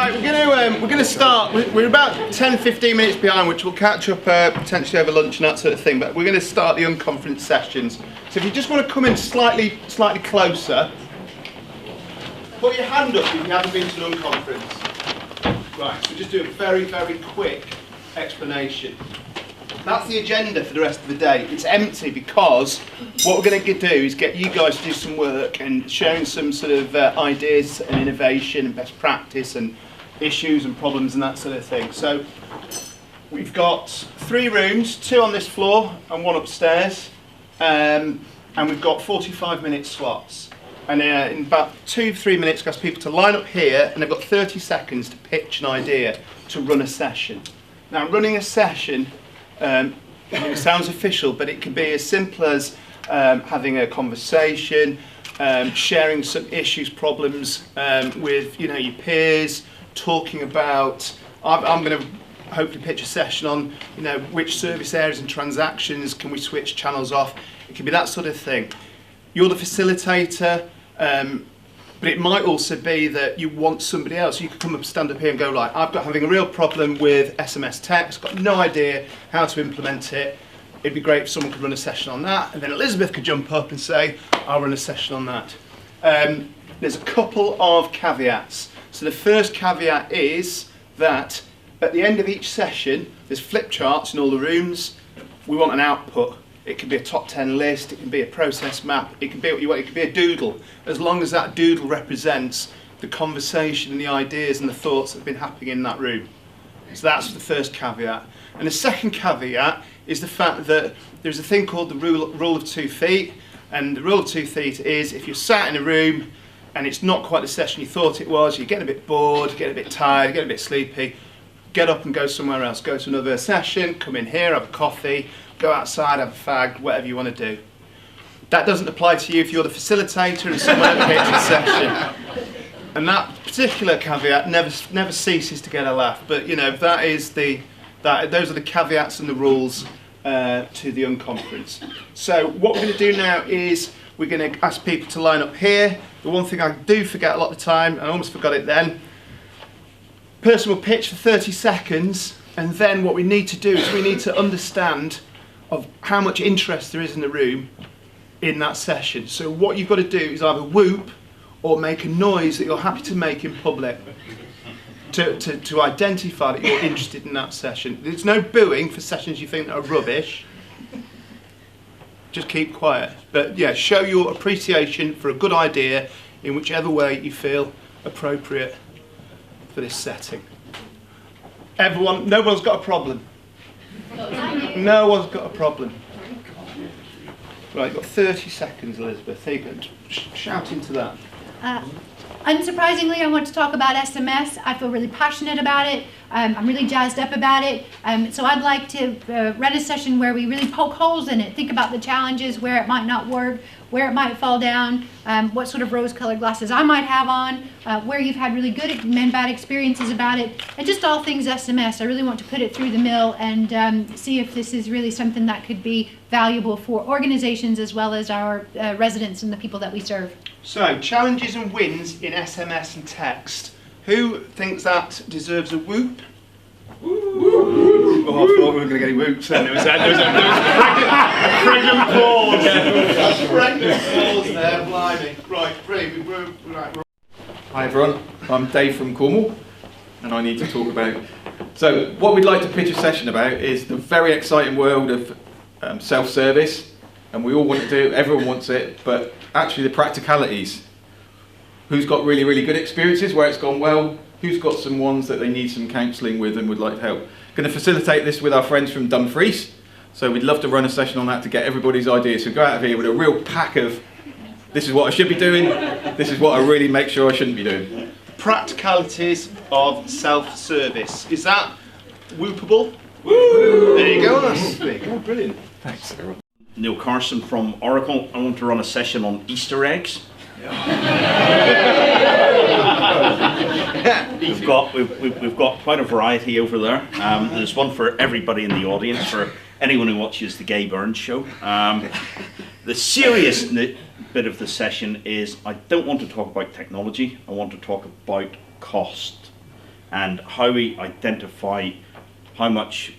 Right, we're gonna start. We're about 10-15 minutes behind, which we'll catch up potentially over lunch and that sort of thing. But we're going to start the unconference sessions. So if you just want to come in slightly closer, put your hand up if you haven't been to an unconference. Right, so just do a very quick explanation. That's the agenda for the rest of the day. It's empty because what we're going to do is get you guys to do some work and sharing some sort of ideas and innovation and best practice and issues and problems and that sort of thing. So we've got 3 rooms, 2 on this floor and 1 upstairs, and we've got 45-minute slots. And in about 2-3 minutes, I've got people to line up here, and they've got 30 seconds to pitch an idea to run a session. Now, running a session, it sounds official, but it can be as simple as having a conversation, sharing some issues, problems with your peers, talking about. I'm going to hopefully pitch a session on which service areas and transactions can we switch channels off. It can be that sort of thing. You're the facilitator. But it might also be that you want somebody else. You could come up, stand up here and go, like, I've got having a real problem with SMS text, got no idea how to implement it. It'd be great if someone could run a session on that. And then Elizabeth could jump up and say, I'll run a session on that. There's a couple of caveats. So the first caveat is that at the end of each session, there's flip charts in all the rooms. We want an output. It can be a top 10 list, it can be a process map, it can be what you want, it can be a doodle, as long as that doodle represents the conversation and the ideas and the thoughts that have been happening in that room. So that's the first caveat. And the second caveat is the fact that there's a thing called the rule of 2 feet, and the rule of 2 feet is if you're sat in a room and it's not quite the session you thought it was, you get a bit bored, you get a bit tired, you get a bit sleepy, get up and go somewhere else, go to another session, come in here, have a coffee, go outside, have a fag, whatever you want to do. That doesn't apply to you if you're the facilitator and someone that pitches a session. And that particular caveat never ceases to get a laugh. But those are the caveats and the rules to the unconference. So what we're going to do now is we're going to ask people to line up here. The one thing I do forget a lot of the time, I almost forgot it then. Person will pitch for 30 seconds, and then what we need to do is we need to understand of how much interest there is in the room in that session. So what you've got to do is either whoop or make a noise that you're happy to make in public to identify that you're interested in that session. There's no booing for sessions you think are rubbish. Just keep quiet. But yeah, show your appreciation for a good idea in whichever way you feel appropriate for this setting. No one's got a problem. No one's got a problem. Right, you've got 30 seconds, Elizabeth. There you go. Shout into that. Unsurprisingly, I want to talk about SMS. I feel really passionate about it. I'm really jazzed up about it. So I'd like to run a session where we really poke holes in it, think about the challenges, where it might not work, where it might fall down, what sort of rose-colored glasses I might have on, where you've had really good and bad experiences about it, and just all things SMS. I really want to put it through the mill and see if this is really something that could be valuable for organizations as well as our residents and the people that we serve. So, challenges and wins in SMS and text. Who thinks that deserves a whoop? Woo. Oh, I thought we weren't going to get any whoops then. There was a pregnant pause. Pregnant pause there, blimey. Right, brilliant. Right. Hi everyone, I'm Dave from Cornwall, and I need to talk about. So, what we'd like to pitch a session about is the very exciting world of self-service, and we all want to do it, everyone wants it, but actually the practicalities. Who's got really good experiences where it's gone well? Who's got some ones that they need some counselling with and would like help? Going to facilitate this with our friends from Dumfries. So we'd love to run a session on that to get everybody's ideas. So go out of here with a real pack of, this is what I should be doing, this is what I really make sure I shouldn't be doing. Practicalities of self-service. Is that whoopable? Woo! There you go, there you go, brilliant. Thanks everyone. Neil Carson from Oracle. I want to run a session on Easter eggs. We've got quite a variety over there. There's one for everybody in the audience, for anyone who watches the Gay Burns show. The serious bit of the session is I don't want to talk about technology, I want to talk about cost. and how we identify how much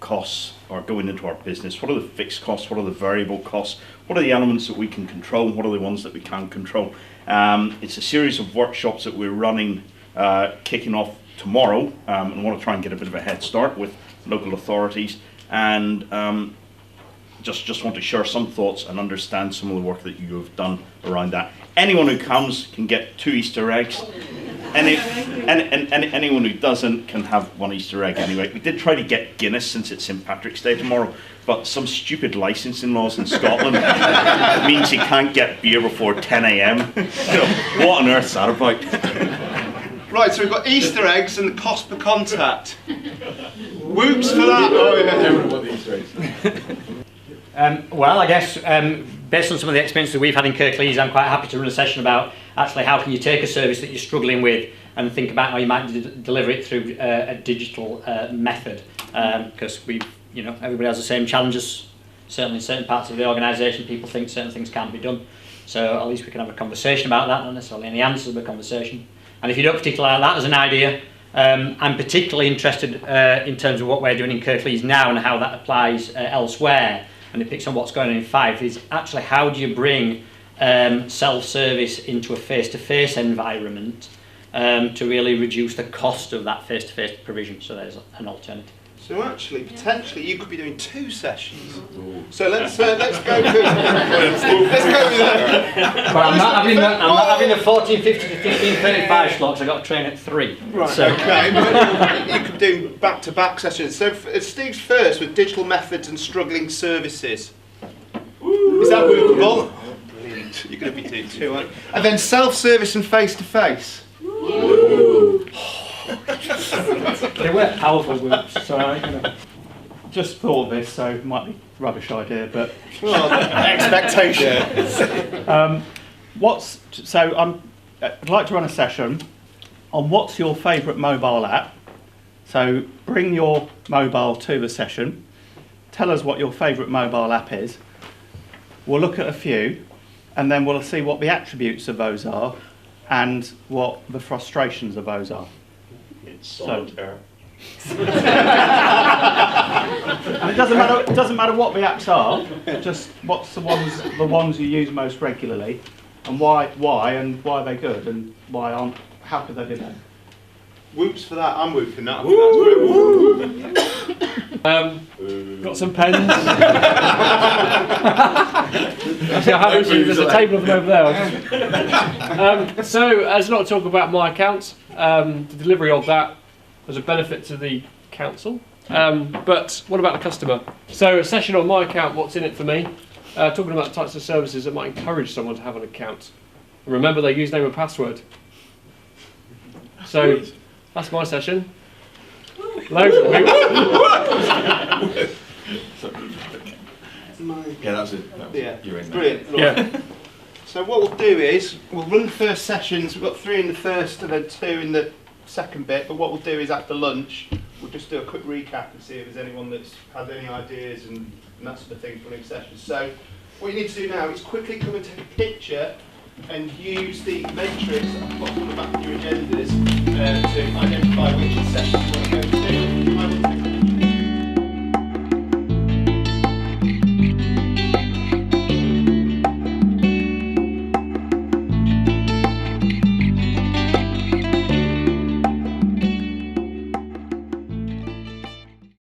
costs are going into our business. What are the fixed costs? What are the variable costs? What are the elements that we can control? What are the ones that we can't control? It's a series of workshops that we're running, kicking off tomorrow, and I want to try and get a bit of a head start with local authorities, and just want to share some thoughts and understand some of the work that you have done around that. Anyone who comes can get 2 Easter eggs. Anyone who doesn't can have 1 Easter egg anyway. We did try to get Guinness since it's St. Patrick's Day tomorrow, but some stupid licensing laws in Scotland means you can't get beer before 10 a.m. What on earth's that about? Right, so we've got Easter eggs and the cost per contact. Whoops for that. Oh yeah. Everyone want the Easter eggs. Well, I guess based on some of the experiences we've had in Kirklees, I'm quite happy to run a session about actually how can you take a service that you're struggling with and think about how you might deliver it through a digital method, because everybody has the same challenges. Certainly in certain parts of the organisation, people think certain things can't be done. So at least we can have a conversation about that, not necessarily any answers, but a conversation. And if you don't particularly like that as an idea, I'm particularly interested in terms of what we're doing in Kirklees now and how that applies elsewhere. And it picks on what's going on in Fife, is actually how do you bring self-service into a face-to-face environment to really reduce the cost of that face-to-face provision. So there's an alternative. So actually, potentially, you could be doing 2 sessions. Ooh. So let's go with let's go with that. But I'm not having the 14:50 to 15:35 slots. I got to train at 3. Right. So. Okay. But you could do back-to-back sessions. So Steve's first with digital methods and struggling services. Is that workable? Brilliant. You're going to be doing 2, aren't you? And then self-service and face-to-face. They weren't powerful words, so I just thought of this, so it might be a rubbish idea, but expectation. I'd like to run a session on what's your favourite mobile app. So bring your mobile to the session, tell us what your favourite mobile app is. We'll look at a few, and then we'll see what the attributes of those are and what the frustrations of those are. It's solitaire. And it doesn't matter what the apps are, just what's the ones you use most regularly, and why are they good, and how could they be better? Whoops for that. I'm whooping that. Got some pens. Actually, there's a table of them over there. So, as not to talk about my accounts, the delivery of that was a benefit to the council. But what about the customer? So, a session on my account, what's in it for me? Talking about types of services that might encourage someone to have an account. Remember their username and password. So, that's my session. Loads of Yeah, that's it. Yeah, You're in there. brilliant. Right. Yeah. So what we'll do is, we'll run the first sessions, we've got 3 in the first and then 2 in the second bit, but what we'll do is after lunch, we'll just do a quick recap and see if there's anyone that's had any ideas and that sort of thing for next session. So what you need to do now is quickly come and take a picture and use the matrix I've got on the back of your agendas to identify which sessions you want to go to.